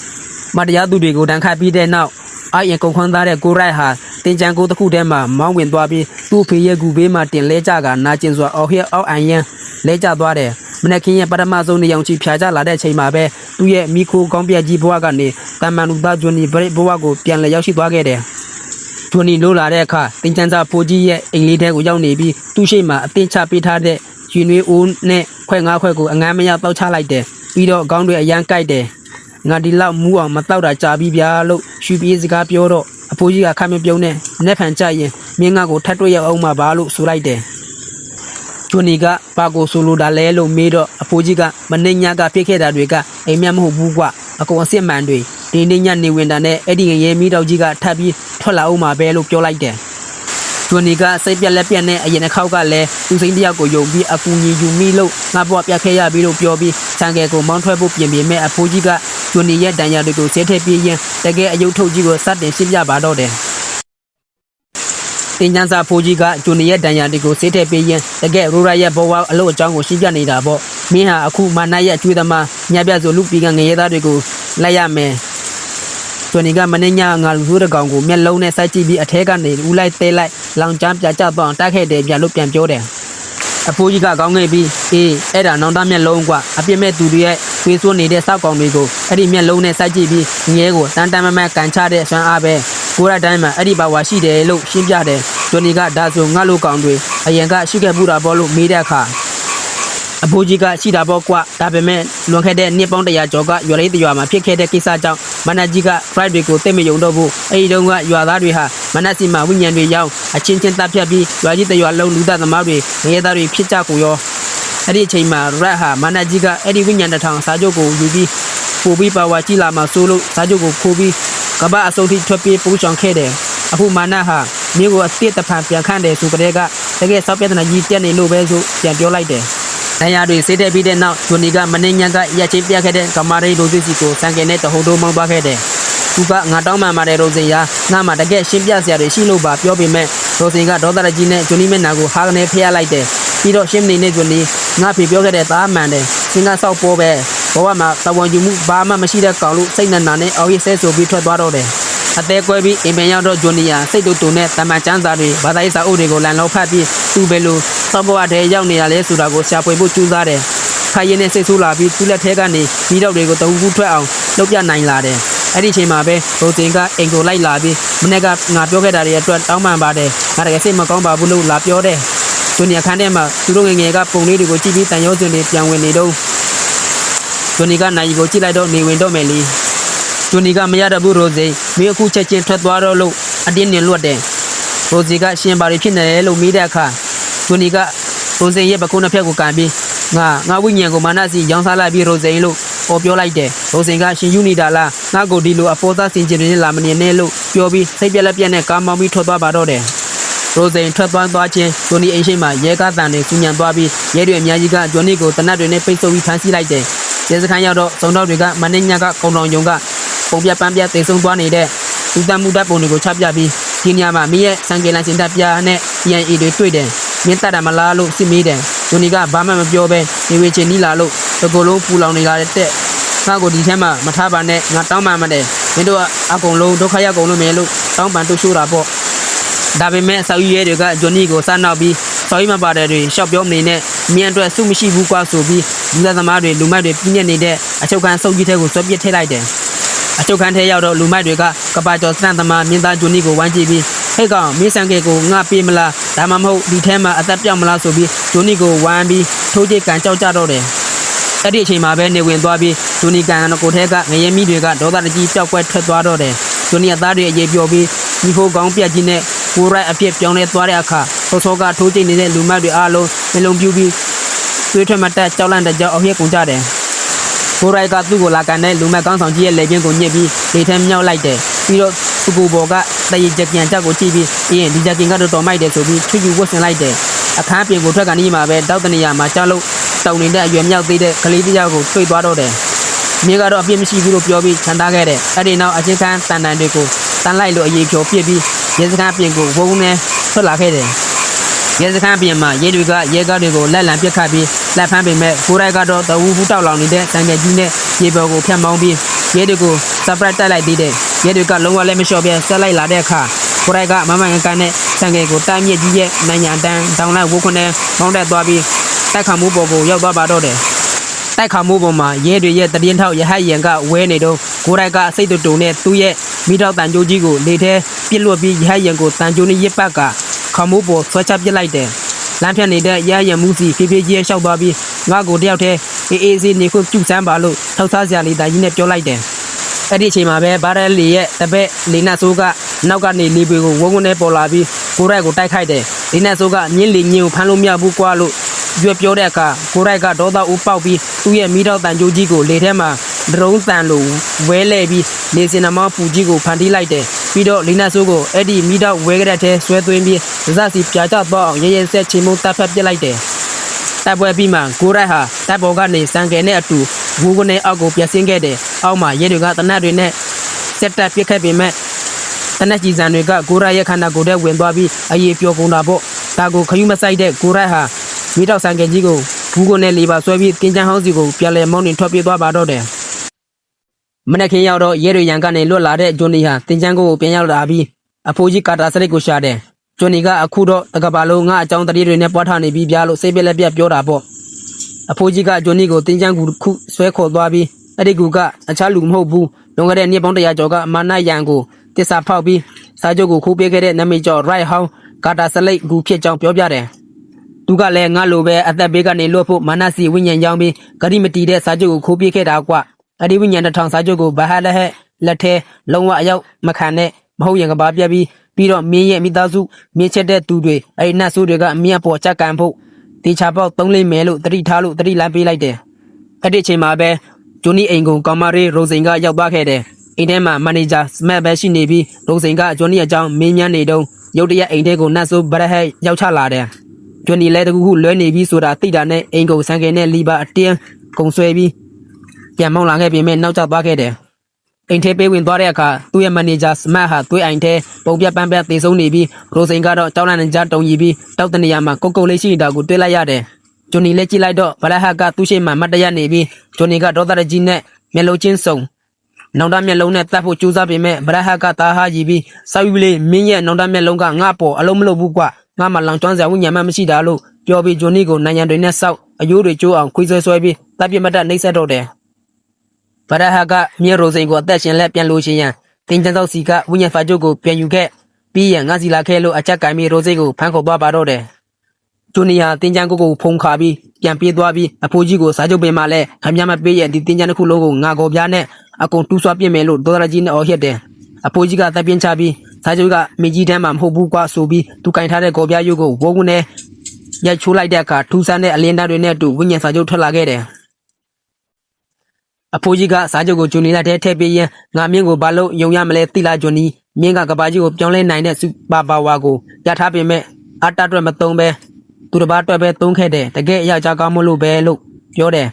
။မတရားသူတွေကိုတန်ခတ်ပြီးတဲ့နောက်အရင်ကုန်ခွန်းသားတဲ့ကိုရိုက်ဟာတင်ကြံကိုတစ်ခုထဲမှာမောင်းဝင်သွားပြီးသူ့ဖေရဲ့ကူဘေးမှာတင်လဲကြကနာကျင်စွာအော်ဟစ်အောက်အန်ရန်လဲကျသွားတယ်။မနက်ခင်းရဲ့ပထမဆုံးနေအောင်ချီဖြာချလာတဲ့အချိန်မှာပဲသူ့ရဲ့မိခိုးကောင်းပြက်ကြီးဘဝကနေတမန်လူသားဂျွန်နီဘရိတ်ဘဝကိုပြန်လဲရောက်ရှိသွားခဲ့တယ်။ဂျွန်နီလိုလာတဲ့အခါတင်ချန်စာဖိုးကြီးရဲ့အိမ်လေးထဲကိုရောက်နေပြီးသူ့ရှိမှအသင်ချပေးထားတဲ့ရွှေနွေးအိုးနဲ့ခွဲ9ခွဲကိုအငမ်းမရတောက်ချလိုက်တယ်ပြီးတော့ခေါင်းတွေအရန်ကိုက်တယ်ငါဒီလောက်မူးအောင်မတောက်တာကြာပြီဗျာလို့ရွှေပြေးစကားပြောတော့အဖိုးကြီးကခမ်းမပြုံးနဲ့နဲ့ဖန်ကြရင်မင်းငါကိုထပ်တွေ့ရအောင်မှာပါလို့ဆိုလိုက်တယ်ဂျွန်နီကပါကိုဆိုလိုတာလဲလို့မေးတော့အဖိုးကြီးကမနှင်းညကဖြစ်ခဲ့တာတွေကအိမ်မြတ်မဟုတ်ဘူးကွာအကုန်အစ်စ်မှန်တွေဒီနေ့ညနေဝင်တာနဲ့အဲ့ဒီငရဲမီးတောက်ကြီးကထပ်ပြီးထွက်လာအောင်မှာပဲလို့ပြောလိုက်တယ်ဂျွန်နီကစိတ်ပြက်လက်ပြက်နဲ့အရင်တစ်ခေါက်ကလည်းသူစိမ့်တယောက်ကိုယုံပြီးအကူညီယူမိလို့ငါဘွားပြတ်ခဲ့ရပြီးလို့ပြောပြီးဆန်ကယ်ကိုမောင်းထွက်ဖို့ပြင်မဲ့အဖိုးကြီးကဂျွန်နီရဲ့တန်ရာတွေကိုဆဲထည့်ပြီးရင်တကယ်အယုတ်ထုတ်ကြီးကိုစတင်ရှင်းပြပါတော့တယ်တင်ချန်စာဖိုးကြီးကဂျွန်နီရဲ့တန်ရာတွေကိုဆဲထည့်ပြီးရင်တကယ်ရိုရာရဲ့ဘဝအလို့အကြောင်းကိုရှင်းပြနေတာပေါ့မင်းဟာအခုမာနရဲ့အကျွေးသမားညပြဆိုလူပီကငရဲသားတွေကိုလိုက်ရမယ်ဂျွန်နီကမနေ့ညငါလူဆိုးတကောင်ကိုမျက်လုံးနဲ့စိုက်ကြည့်ပြီးအထဲကနေဦးလိုက်သေးလိုက်လောင်ချမ်းပြကြတော့တိုက်ခဲ့တယ်ပြန်လို့ပြန်ပြောတယ်အဖိုးကြီးကကောင်းခဲ့ပြီးအေးအဲ့ဒါနောင်တမျက်လုံးကွာအပြစ်မဲ့သူတွေရဲ့သွေးစွန်းနေတဲ့စောက်ကောင်တွေကိုအဲ့ဒီမျက်လုံးနဲ့စိုက်ကြည့်ပြီးငရဲကိုတန်တန်မမတ်ကန်ချတဲ့ဆွမ်းအားပဲကိုရတိုင်းမှာအဲ့ဒီဘာဝါရှိတယ်လို့ရှင်းပြတယ်ဂျွန်နီကဒါဆိုငါလိုကောင်တွေအရင်ကရှိခဲ့ဘူးတာပေါ့လို့မေးတဲ့အခါအ အဖိုးကြီးကရှိတာပေါ့ကွာဒါပေမဲ့လွန်ခဲ့တဲ့နှစ်ပေါင်း100ကျော်ကရွာလေးတရွာမှာဖြစ်ခဲ့တဲ့ကိစ္စကြောင့်မနက်ကြီးက Friday တွေကိုတိတ်မယုံတော့ဘူးအဲဒီတုန်းကရွာသားတွေဟာမနက်စီမှာဝိညာဉ်တွေရောက်အချင်းချင်းတပ်ဖြတ်ပြီးရွာကြီးတရွာလုံးလူသားသမားတွေငရဲသားတွေဖြစ်ကြကိုရောအဲ့ဒီအချိန်မှာ Rat ဟာမနက်ကြီးကအဲ့ဒီဝိညာဉ်တစ်ထောင်စာချုပ်ကိုယူပြီးပို့ပြီးပါဝါကြီးလာမှဆိုလို့စာချုပ်ကိုခိုးပြီးကပ္ပအစုံထိထွက်ပြေးပူးချောင်ခဲ့တယ်အခုမနက်ဟာမြို့ကိုအစ်စ်တဖန်ပြန်ခန့်တယ်ဆိုကြတဲ့ကတကယ်ဆောက်ပြဿနာကြီးပြတ်နေလို့ပဲဆိုပြန်ပြောလိုက်တယ်တရားတွေစေးတဲ့ပြီးတဲ့နောက်ဂျွန်နီကမင်းညံကရက်ချင်းပြခဲ့တဲ့ကမာရီရိုစီစီကိုစံကယ်နဲ့တဟုန်တိုးမောင်းသွားခဲ့တယ်သူကငါတောင်းမှတဲ့ရိုစင်ရာငါမှတကယ်ရှင်းပြစရာတွေရှိလို့ပါပြောပေမဲ့ရိုစင်ကဒေါသရကြီးနဲ့ဂျွန်နီမျက်နှာကိုဟာကနေဖျက်လိုက်တယ်ပြီးတော့ရှင်းမနေနဲ့ဂျွန်နီငါဖေပြောခဲ့တဲ့သားမှန်တယ်စင်ကဆောက်ပေါ်ပဲဘဝမှာတဝန်ယူမှုဘာမှမရှိတဲ့ကောင်လို့စိတ်နဲ့နာနဲ့အော်ရစ်ဆဲဆိုပြီးထွက်သွားတော့တယ်အသေးကွဲပြီးအိမ်ပြန်ရောက်တော့ဂျွန်နီယာစိတ်တူတူနဲ့တမန်ကျန်းစာတွေဘာသာရေးစာအုပ်တွေကိုလန်လောက်ဖတ်ပြီးသူ့ပဲလို့စောဘဝတည်းရောက်နေရလဲဆိုတာကိုရှာဖွေဖို့ကြိုးစားတယ်ခါရင်နဲ့စိတ်ဆိုးလာပြီးသူ့လက်ထဲကနေပြီးတော့တွေကိုတဝူးထွက်အောင်လုပ်ပြနိုင်လာတယ်အဲ့ဒီချိန်မှာပဲရိုတင်ကအိမ်ကိုလိုက်လာပြီးမနေ့ကငါပြောခဲ့တာတွေအတွက်တောင်းပန်ပါတယ်ငါတကယ်စိတ်မကောင်းပါဘူးလို့လာပြောတယ်ဂျွန်နီယာခန်းထဲမှာသူတို့ငငယ်ကပုံလေးတွေကိုကြည့်ပြီးတန်ရုံးစင်တွေပြန်ဝင်နေတော့ဂျွန်နီကနိုင်ကိုကြည့်လိုက်တော့နေဝင်တော့မယ်လीဂျွန်နီကမရတော့ဘူးရိုစီမင်းအခုချက်ချင်းထွက်သွားတော့လို့အတင်းနေလွတ်တယ်ရိုစီကရှင်ပါရီဖြစ်နေတယ်လို့မိတဲ့အခါဂျွန်နီကရိုစီရဲ့ပကုန်းတစ်ဖက်ကိုကန်ပြီးငါဝိညာဉ်ကိုမာနစီရောင်းစားလိုက်ပြီးရိုစီလို့ပေါ်ပြောလိုက်တယ်ရိုစီကရှင်ယူနေတာလားငါကိုဒီလိုအပေါ်သားစင်ကျင်နေလာမနေနဲ့လို့ပြောပြီးစိတ်ပြက်လက်ပြက်နဲ့ကားမောင်းပြီးထွက်သွားပါတော့တယ်ရိုစီထွက်သွားချင်းဂျွန်နီအိမ်ရှိမှာရဲကားတန်တွေစူညံသွားပြီးရဲတွေအများကြီးကဂျွန်နီကိုတနတ်တွေနဲ့ပိတ်ဆို့ပြီးဖမ်းဆီးလိုက်တယ်ရဲစခန်းရောက်တော့စုံတော့တွေကမင်းညံကကုံတော်ယုံကပုံပြပန်းပြတေဆုံးသွားနေတဲ့လူသားမှုတပ်ပုံတွေကိုချပြပြီးဒီနေရာမှာမင်းရဲ့စံကေလန်စင်တပ်ပြနဲ့ DNA တွေတွေ့တယ်မင်းတတ်တာမလားလို့စစ်မေးတယ်ဂျွန်နီကဘာမှမပြောဘဲနေဝေချင်နီးလာလို့တကူလုံးပူလောင်နေလာတဲ့ငါကိုဒီထဲမှာမထားပါနဲ့ငါတောင်းပန်မတယ်မင်းတို့ကအကုန်လုံးဒုက္ခရောက်ကုန်လို့မယ်လို့တောင်းပန်တူရှိုးတာပေါ့ဒါပေမဲ့ဆောက်ရဲတွေကဂျွန်နီကိုစားနောက်ပြီးဆောက်ရမပါတယ်တွေရှော့ပြောမနေနဲ့မြင်အတွက်စုမရှိဘူးကွာဆိုပြီးလူသားသမားတွေလူမိုက်တွေပြင်းနေတဲ့အချုပ်ခန်းစုပ်ကြီးထဲကိုဆွဲပစ်ထည့်လိုက်တယ်အချုပ်ခန်းထဲရောက်တော့လူမိုက်တွေကကပါကျော်စတန်သမားမြင်းသားဂျွန်နီကိုဝိုင်းကြည့်ပြီးဟဲ့ကောင်မင်းဆန်ကေကိုငါပေးမလားဒါမှမဟုတ်ဒီထဲမှာအသက်ပြောက်မလားဆိုပြီးဂျွန်နီကိုဝိုင်းပြီးထိုးကြိတ်ကန်ကြောက်ကြတော့တယ်အဲ့ဒီအချိန်မှာပဲနေဝင်သွားပြီးဂျွန်နီကန်ကိုထဲကငရဲမီတွေကဒေါသတကြီးပျောက်ကွက်ထွက်သွားတော့တယ်ဂျွန်နီအသားတွေအေးပြောပြီးဒီဖိုးကောင်းပြက်ကြီးနဲ့ကိုရိုက်အပြစ်ပြောင်းလဲသွားတဲ့အခါစောကထိုးကြိတ်နေတဲ့လူမိုက်တွေအားလုံးနှလုံးပြူပြီးသွေးထွက်မတက်ကြောက်လန့်တဲ့ကြောက်အဟျက်ကုန်ကြတယ်ကိုရိုက်ကသူ့ကိုလာကန်တဲ့လူမိုက်ကောင်းဆောင်ကြီးရဲ့လက်ချင်းကိုညှစ်ပြီးလေထဲမြောက်လိုက်တယ်ပြီးတော့သူ့ကိုဘောကတရေကြပြန်ချက်ကိုကြည့်ပြီးဒီကြကင်ကတော့တော်မိုက်တယ်ဆိုပြီးချွတ်ချူဝတ်ဆင်လိုက်တယ်အခန်းပြင်ကိုထွက်ကနေမှာပဲတောက်တနေရမှာကြောက်လို့တောင်နေတဲ့အရွယ်မြောက်သေးတဲ့ကလေးတစ်ယောက်ကိုတွေ့သွားတော့တယ်မင်းကတော့အပြစ်မရှိဘူးလို့ပြောပြီးခြံထားခဲ့တယ်အဲ့ဒီနောက်အချင်းခန်းတန်တန်တွေကိုတန်းလိုက်လို့အရေးဖြောပြစ်ပြီးရဲစခန်းပြင်ကိုဝုန်းနဲ့ထွက်လာခဲ့တယ်ရဲစခန်းပြင်မှာရဲတွေကရဲကားတွေကိုလက်လံပစ်ခတ်ပြီးလက်ဖမ်းပေမဲ့ကိုရိုက်ကတော့တဝူးဖူးတောက်လောင်နေတဲ့စံငယ်ကြီးနဲ့ရေပေါ်ကိုဖျက်မောင်းပြီးရဲတွေကိုစပရက်တက်လိုက်သေးတယ်ရဲတွေကလုံးဝလည်းမလျှော့ပြဆက်လိုက်လာတဲ့အခါကိုရိုက်ကမမန်ကန်နဲ့စံငယ်ကိုတိုက်မြစ်ကြီးရဲ့နိုင်ငံတန်းတောင်လိုက်ဝုန်းခွနဲ့မောင်းတက်သွားပြီးတိုက်ခါမှုပေါ်ကိုရောက်သွားပါတော့တယ်တိုက်ခါမှုပေါ်မှာရဲတွေရဲ့တရင်ထောက်ရဟတ်ရံကဝဲနေတော့ကိုရိုက်ကစိတ်တူတူနဲ့သူ့ရဲ့မိတော့တန်ကြိုးကြီးကိုလေထဲပြစ်လွတ်ပြီးရဟတ်ရံကိုတန်ကြိုးနဲ့ရစ်ပတ်ကခမိုးပေါ်ဆွဲချပစ်လိုက်တယ်လမ်းဖြတ်နေတဲ့ရဟတ်ရံမှုစီဖြည်းဖြည်းချင်းလျှောက်သွားပြီးငါ့ကိုတယောက်တည်းအေးစီနေခုကျူစမ်းပါလို့ထောက်စားစရာလေးတာကြီးနဲ့ပြောလိုက်တယ်အဲ့ဒီအချိန်မှာပဲဘာရဲလီရဲ့တပည့်လီနာဆိုးကနောက်ကနေလီပွေကိုဝုန်းဝုန်းနဲ့ပေါ်လာပြီးကိုရိုက်ကိုတိုက်ခိုက်တယ်လီနာဆိုးကမြင်းလီညင်းကိုဖမ်းလို့မရဘူးကွာလို့ရွက်ပြောတဲ့အခါကိုရိုက်ကဒေါသဦးပေါက်ပြီးသူ့ရဲ့မိတော့တန်ကြိုးကြီးကိုလေထဲမှာဒရုန်းတန်လိုဝဲလဲပြီးနေစင်နမောပူကြီးကိုဖန်တီးလိုက်တယ်ပြီးတော့လီနာဆိုးကိုအဲ့ဒီမိတော့ဝဲကြတဲ့ထဲဆွဲသွင်းပြီးဇက်စီပြာကျတော့အောင်ရဲရဲဆက်ချင်းမုံတပ်ဖက်ပစ်လိုက်တယ်တပ်ပွဲပြီးမှကိုရိုက်ဟာတပ်ပေါ်ကနေစံကယ်နဲ့အတူဝူကနေအောက်ကိုပြဆင်းခဲ့တယ်အောက်မှာရဲတွေကတနတ်တွေနဲ့စက်တပ်ပစ်ခတ်ပေမဲ့တနက်ကြီးစံတွေကကိုရိုက်ရဲ့ခန္ဓာကိုယ်ထဲဝင်သွားပြီးအရေးပြောကုန်တာပေါ့ဒါကိုခယူးမဆိုင်တဲ့ကိုရိုက်ဟာမိတော့စံကယ်ကြီးကိုဘူးကိုနဲ့လေးပါဆွဲပြီးတင်းချမ်းဟောင်းစီကိုပြန်လဲမောင်းနေထွက်ပြေးသွားပါတော့တယ်မနေ့ကရောက်တော့ရဲတွေရန်ကနေလွတ်လာတဲ့ဂျွန်နီဟာတင်းချမ်းကိုပြန်ရောက်လာပြီးအဖိုးကြီးကာတာစရိတ်ကိုရှာတယ်ဂျွန်နီကအခုတော့တကပါလုံးငါအကြောင်းတတိတွေနဲ့ပွားထားနေပြီးပြလို့စိတ်ပြက်လက်ပြက်ပြောတာပေါ့အဖိုးကြီးကဂျွန်နီကိုတင်းချမ်းကူခုဆွဲခေါ်သွားပြီးအဲ့ဒီကူကအခြားလူမဟုတ်ဘူးလွန်ခဲ့တဲ့နှစ်ပေါင်း100ကျော်ကမာနရန်ကိုတစ္ဆာဖောက်ပြီးစာချုပ်ကိုခိုးပေးခဲ့တဲ့နမိတ်ကျော် right ဟောင်းကာတာစလိတ်ကူဖြစ်ကြောင်းပြောပြတယ် သူကလည်းငါလိုပဲအသက်ဘေးကနေလွတ်ဖို့မာနစီဝိညာဉ်ကြောင်းပြီးဂရိမတီတဲ့စာချုပ်ကိုခိုးပြေးခဲ့တာကွအဲ့ဒီဝိညာဉ်တစ်ထောင်စာချုပ်ကိုဘာဟာလည်းလက်ထဲလုံးဝအရောက်မခံနဲ့မဟုတ်ရင်ကဘာပြက်ပြီးတော့မင်းရဲ့မိသားစုမြင့်ချက်တဲ့သူတွေအဲ့ဒီနတ်ဆိုးတွေကအမြတ်ပေါ်ချက်ကန်ဖို့တေချာပေါက်သုံးလိမ့်မယ်လို့တတိထားလို့တတိလမ်းပေးလိုက်တယ်အဲ့ဒီအချိန်မှာပဲဂျိုနီအိမ်ကိုကောင်မလေးရိုဇင်ကရောက်သွားခဲ့တယ်အိမ်ထဲမှာမန်နေဂျာစမတ်ပဲရှိနေပြီးရိုဇင်ကဂျိုနီအကြောင်းမင်းညမ်းနေတုန်းရုတ်တရက်အိမ်ထဲကိုနတ်ဆိုးဗရက်ဟဲရောက်ချလာတယ်ဂျိုနီလည်းတကူခုလွဲနေပြီးဆိုတာသိတာနဲ့အိမ်ကိုဆန်ကင်နဲ့လီဘာအတင်းကုံဆွဲပြီးပြန်မောင်းလာခဲ့ပြင်မဲ့နောက်ကျသွားခဲ့တယ်အိမ်ထဲပေးဝင်သွားတဲ့အခါသူ့ရဲ့မန်နေဂျာစမတ်ဟာသွေးအိမ်ထဲပုံပြပန်းပြသေဆုံးနေပြီးရိုဇင်ကတော့ကြောက်လန့်နေကြတုံရီပြီးတောက်တနေရာမှာကုတ်ကုတ်လေးရှိနေတာကိုတွေ့လိုက်ရတယ်ဂျိုနီလည်းကြည့်လိုက်တော့ဗလက်ဟကသူ့ရှိမှမတ်တရနေပြီးဂျိုနီကဒေါသရကြီးနဲ့မျက်လုံးချင်းစုံနောင်တမျက်လုံးနဲ့တတ်ဖို့ကြိုးစားပေမဲ့ဗလက်ဟကတာဟာကြီးပြီးစောက်ယူလေးမင်းရဲ့နောင်တမျက်လုံးကငါ့ပေါ်အလုံးမလုပ်ဘူးကွာငါမှလောင်ကျွမ်းစရာဝိညာဉ်မှမရှိတာလို့ပြောပြီးဂျိုနီကိုနိုင်ရန်တွေနဲ့စောက်အယိုးတွေကျိုးအောင်ခွေးဆွဲပြီးတပ်ပြမတ်တနှိမ့်ဆက်တော့တယ်ဗလက်ဟကမြေရိုစိန်ကိုအသက်ရှင်လက်ပြန်လို့ရှိရန်တင်ကျန်းသောစီကဝိညာဉ်ဖာကျုပ်ကိုပြန်ယူခဲ့ပြီးရန်ငါစီလာခဲ့လို့အချက်ကင်ပြီးရိုစိန်ကိုဖမ်းခေါ်သွားပါတော့တယ်ဂျိုနီယာတင်ကျန်းကိုဖုံခါပြီးပြန်ပြေးသွားပြီးအဖိုးကြီးကိုစားချုပ်ပင်မှလည်းခမရမပေးရဲ့ဒီတင်ကျန်းတစ်ခုလုံးကိုငါကိုပြားနဲ့အကုန်တူးဆွပြစ်မယ်လို့ဒေါ်လာကြီးနဲ့အော်ဟစ်တယ်အဖိုးကြီးကတပ်ပြင်းချပြီးစားချုပ်ကမိကြီးတန်းမှာမဟုတ်ဘူးကွာဆိုပြီးသူကင်ထားတဲ့ကိုပြားရုပ်ကိုဝုန်းဝန်းနဲ့ရိုက်ချိုးလိုက်တဲ့အခါထူးဆန်းတဲ့အလင်းသားတွေနဲ့အတူဝိညာဉ်စားချုပ်ထွက်လာခဲ့တယ်အဖိုးကြီးကစားချုပ်ကိုဂျွန်နီလက်ထဲထည့်ပေးရင်ငါမင်းကိုဘာလို့ယုံရမလဲသိလားဂျွန်နီမင်းကကဘာကြီးကိုပြောင်းလဲနိုင်တဲ့စူပါပါဝါကိုရထားပေမဲ့အတအတွက်မသုံးပဲသူတစ်ပါးအတွက်ပဲသုံးခဲ့တယ်တကယ်အရာကြကောင်းမလို့ပဲလို့ပြောတယ်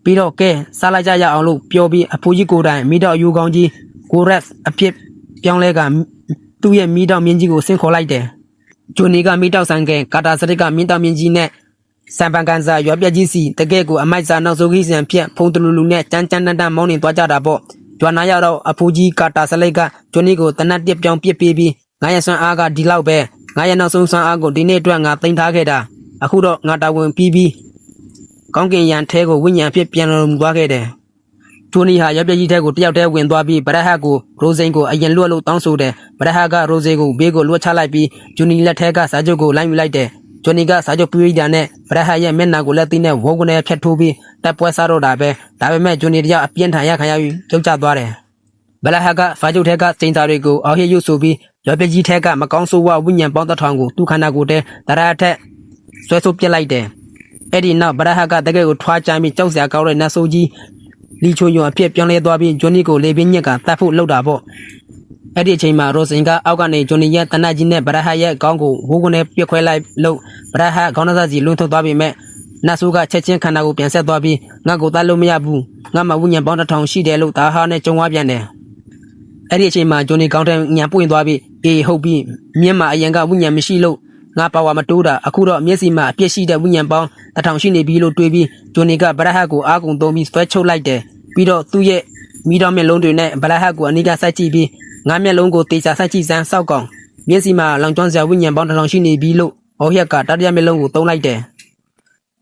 ပြီးတော့ကဲစားလိုက်ကြရအောင်လို့ပြောပြီးအဖိုးကြီးကိုယ်တိုင်မိတော့အယူကောင်းကြီးကိုရက်အဖြစ်ပြောင်းလဲကသူ့ရဲ့မိတော့မြင်းကြီးကိုဆင့်ခေါ်လိုက်တယ်ဂျွန်နီကမိတော့ဆန်ကဲကာတာစရစ်ကမိတော့မြင်းကြီးနဲ့စံပန်ကန်စာရွက်ပြက်ကြီးစီတကယ်ကိုအမိုက်စာနောက်ဆုံးကြီးစံဖြက်ဖုံတလူလူနဲ့တန်းတန်းမောင်းနေသွားကြတာပေါ့ကြွာနာရတော့အဖိုးကြီးကာတာစလိတ်ကဂျွန်နီကိုတနတ်တစ်ပြောင်းပစ်ပေးပြီးငါရဲ့ဆွမ်းအားကဒီလောက်ပဲငါရဲ့နောက်ဆုံးဆွမ်းအားကိုဒီနေ့အတွက်ငါတင်ထားခဲ့တာအခုတော့ငါတာဝန်ပြီးကောင်းကင်ရန်ထဲကိုဝိညာဉ်ဖြစ်ပြန်လုံသွားခဲ့တယ်ဂျိုနီဟာရပ်ပြကြီးထဲကိုတယောက်တည်းဝင်သွားပြီးဗရက်ဟတ်ကိုရိုဇိန်ကိုအရင်လွတ်လို့တောင်းဆိုတယ်ဗရက်ဟတ်ကရိုဇိန်ကိုဘေးကိုလွှတ်ချလိုက်ပြီးဂျိုနီလက်ထဲကစာချုပ်ကိုလိုက်ယူလိုက်တယ်ဂျိုနီကစာချုပ်ပြည့်တာနဲ့ဗရက်ဟတ်ရဲ့မျက်နှာကိုလက်သိနဲ့ဝုန်းကနေဖြတ်ထိုးပြီးတပ်ပွဲစားတော့တာပဲဒါပေမဲ့ဂျိုနီတယောက်အပြင်းထန်ရခံရပြီးပြုတ်ကျသွားတယ်ဗရက်ဟတ်ကစာချုပ်ထဲကစင်စာတွေကိုအော်ဟစ်ရုပ်ဆိုပြီးရပ်ပြကြီးထဲကမကောင်းဆိုးဝဝိညာဉ်ပေါင်းတစ်ထောင်ကိုသူ့ခန္ဓာကိုယ်ထဲတရအထက်ဆွဲဆုပ်ပြစ်လိုက်တယ်အဲ့ဒီနောက်ဗရက်ဟတ်ကတကယ်ကိုထွားချမ်းပြီးကြောက်စရာကောင်းတဲ့နတ်ဆိုးကြီးလီချိုယွန်အဖြစ်ပြောင်းလဲသွားပြီးဂျွန်နီကိုလေပြင်းညက်ကတတ်ဖို့လှုပ်တာပေါ့အဲ့ဒီအချိန်မှာရိုစင်ကအောက်ကနေဂျွန်နီရဲ့တနတ်ကြီးနဲ့ဗရက်ဟတ်ရဲ့ခေါင်းကိုဝိုးကနေပြစ်ခွဲလိုက်လို့ဗရက်ဟတ်ခေါင်းသားစီလွန်ထုတ်သွားပြီးမဲ့နတ်ဆိုးကချက်ချင်းခန္ဓာကိုပြန်ဆက်သွားပြီးငါ့ကိုတတ်လို့မရဘူးငါမှဝိညာဉ်ပေါင်းတစ်ထောင်ရှိတယ်လို့ဒါဟာနဲ့ကြုံဝါပြန်တယ်အဲ့ဒီအချိန်မှာဂျွန်နီခေါင်းထဲညံပွင့်သွားပြီးအေးဟုတ်ပြီမြင်းမှာအရင်ကဝိညာဉ်မရှိလို့ငါပါဝါမတိုးတာအခုတော့မျက်စိမှာအပြည့်ရှိတဲ့ဝိညာဉ်ပေါင်းတစ်ထောင်ရှိနေပြီလို့တွေးပြီးဂျွန်နီကဗရက်ဟတ်ကိုအားကုန်သုံးပြီးဆွဲချုပ်လိုက်တယ်ပြီးတော့သူ့ရဲ့မိတော်မျက်လုံးတွေနဲ့ဗလက်ဟတ်ကိုအနီးကစိုက်ကြည့်ပြီးငါမျက်လုံးကိုတေချာစိုက်ကြည့်စမ်းစောက်ကောင်မျက်စိမှာလောင်ကျွမ်းစရာဝိညာဉ်ပေါင်းတစ်ထောင်ရှိနေပြီလို့ဟောရက်ကတတိယမျက်လုံးကိုသုံးလိုက်တယ်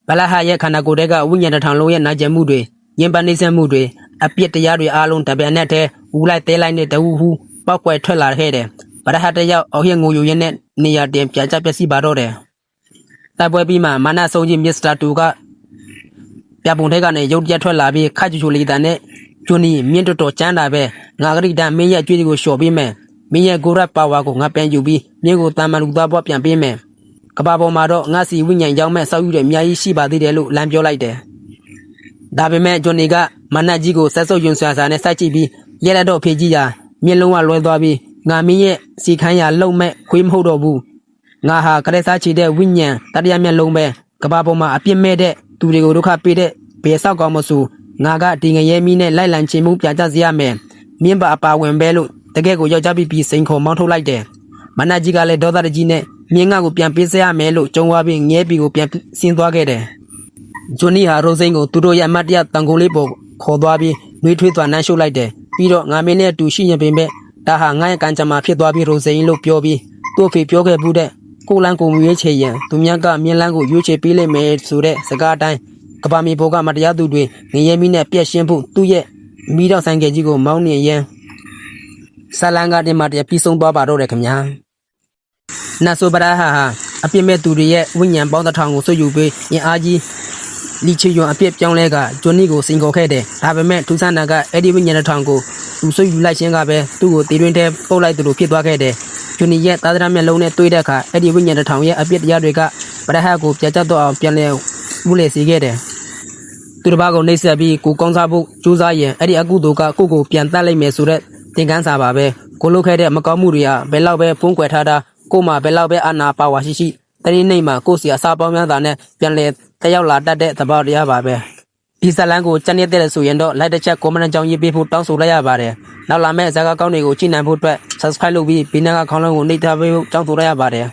ဗလက်ဟတ်ရဲ့ခန္ဓာကိုယ်ထဲကဝိညာဉ်တစ်ထောင်လုံးရဲ့နာကျင်မှုတွေညင်ပန်းနှိမ့်ဆက်မှုတွေအပြစ်တရားတွေအားလုံးတပည့်နဲ့တည်းဝူလိုက်တဲလိုက်နဲ့တဝူဟူပောက်ကွယ်ထွက်လာခဲ့တယ်ဗလက်ဟတ်တယောက်အော်ရငိုယိုရင်းနဲ့နေရာတင်ပြချပျက်စီးပါတော့တယ်တိုက်ပွဲပြီးမှမာနဆုံးကြီးမစ္စတာတူကပြပုံထဲကနေရုတ်တရက်ထွက်လာပြီးခါချူချူလေးတန်နဲ့ဂျွန်နီမြင့်တော်ကျန်းတာပဲငါဂရိတမင်းရဲ့ကြွေးကိုလျှော်ပေးမယ်မင်းရဲ့ကိုရက်ပါဝါကိုငါပြန်ယူပြီးမြင်းကိုတာမန်လူသားပေါ်ပြန်ပေးမယ်ကဘာပေါ်မှာတော့ငါစီဝိညာဉ်ကြောင်းမဲ့ဆောက်ယူတဲ့အများကြီးရှိပါသေးတယ်လို့လမ်းပြောလိုက်တယ်ဒါပေမဲ့ဂျွန်နီကမနတ်ကြီးကိုဆက်ဆုပ်ယွန်ဆွာစာနဲ့စိုက်ကြည့်ပြီးရဲလက်တော့ဖေကြီးရာမျက်လုံးကလွဲသွားပြီးငါမင်းရဲ့စီခမ်းရာလုံမဲ့ခွေးမဟုတ်တော့ဘူးငါဟာကရက်စားချီတဲ့ဝိညာဉ်တတိယမျက်လုံးပဲကဘာပေါ်မှာအပြစ်မဲ့တဲ့သူတွေကိုဒုက္ခပေးတဲ့ဘယ်ဆောက်ကောင်းမဆိုငါကဒီငရဲမီးနဲ့လိုက်လံချင်မှုပြကြစေရမယ်မြင်းပါအပါဝင်ပဲလို့တကယ်ကိုယောက်ျားပြီးစိန်ခေါ်မောင်းထုတ်လိုက်တယ်မနတ်ကြီးကလည်းဒေါသတကြီးနဲ့မြင်းငါကိုပြန်ပေးစရမယ်လို့ကြုံဝါပြီးငဲပြီးကိုပြန်ဆင်းသွားခဲ့တယ်ဂျွန်နီဟာရိုစိန်ကိုသူတို့ရဲ့အမတ်တရတန်ကိုလေးပေါ်ခေါ်သွားပြီးနှွေးထွေးသွားနှမ်းရှုပ်လိုက်တယ်ပြီးတော့ငါမင်းနဲ့အတူရှိရင်ပင်ပဲဒါဟာငါရဲ့ကံကြမ္မာဖြစ်သွားပြီးရိုစိန်လို့ပြောပြီးသူ့ဖေပြောခဲ့ဘူးတဲ့ကိုလန်းကိုရွေးချယ်ရန်သူများကမြင်းလန်းကိုရွေးချယ်ပေးလိမ့်မယ်ဆိုတဲ့စကားအတိုင်းကဘာမီဘောကမတရားသူတွေငရဲမီးနဲ့ပြက်ရှင်းဖို့သူ့ရဲ့မိတော်ဆိုင်ကကြီးကိုမောင်းနေရန်ဆလန်ကတင်မတရပြီးဆုံးသွားပါတော့တယ်ခင်ဗျာနတ်ဆိုပရာဟာ အပြစ်မဲ့သူတွေရဲ့ဝိညာဉ်ပေါင်းတစ်ထောင်ကိုဆွတ်ယူပြီးအင်အားကြီးလီချီယွန်အပြစ်ပြောင်းလဲကဂျွန်နီကိုစိန်ခေါ်ခဲ့တယ်ဒါပေမဲ့ထူးဆန်းတာကအဲ့ဒီဝိညာဉ်တစ်ထောင်ကိုသူဆွတ်ယူလိုက်ခြင်းကပဲသူ့ကိုတည်တွင်းထဲပုတ်လိုက်သူလိုဖြစ်သွားခဲ့တယ်ဂျွန်နီရဲ့သားသမျှလုံးနဲ့တွေ့တဲ့အခါအဲ့ဒီဝိညာဉ်တစ်ထောင်ရဲ့အပြစ်တရားတွေကပရဟတ်ကိုပြတ်ကျတော့အောင်ပြန်လဲမှုလေစေခဲ့တယ်သူတစ်ပါးကိုနှိပ်စက်ပြီးကိုကောင်းစားဖို့ကြိုးစားရင်အဲ့ဒီအကုသိုလ်ကကိုကိုပြန်တတ်လိုက်မယ်ဆိုတဲ့သင်ခန်းစာပါပဲကိုလုပ်ခဲ့တဲ့မကောင်းမှုတွေကဘယ်လောက်ပဲဖုံးကွယ်ထားတာကိုမှဘယ်လောက်ပဲအာနာပါဝါရှိတရင်နှိမ်မှာကိုစီအစာပေါင်းများတာနဲ့ပြန်လဲတက်ရောက်လာတတ်တဲ့သဘောတရားပါပဲဒီဇလန်ကိုစနေတဲ့ဆိုရင်တော့လိုက်တစ်ချက်ကွန်မန့်ကြောင်းရေးပေးဖို့တောင်းဆိုလိုက်ရပါတယ်နောက်လာမယ့်ဇာတ်ကောင်းတွေကိုကြည့်နိုင်ဖို့အတွက် subscribe လုပ်ပြီးဘေးနားကခေါင်းလုံးကိုနှိပ်ထားပေးဖို့တောင်းဆိုလိုက်ရပါတယ်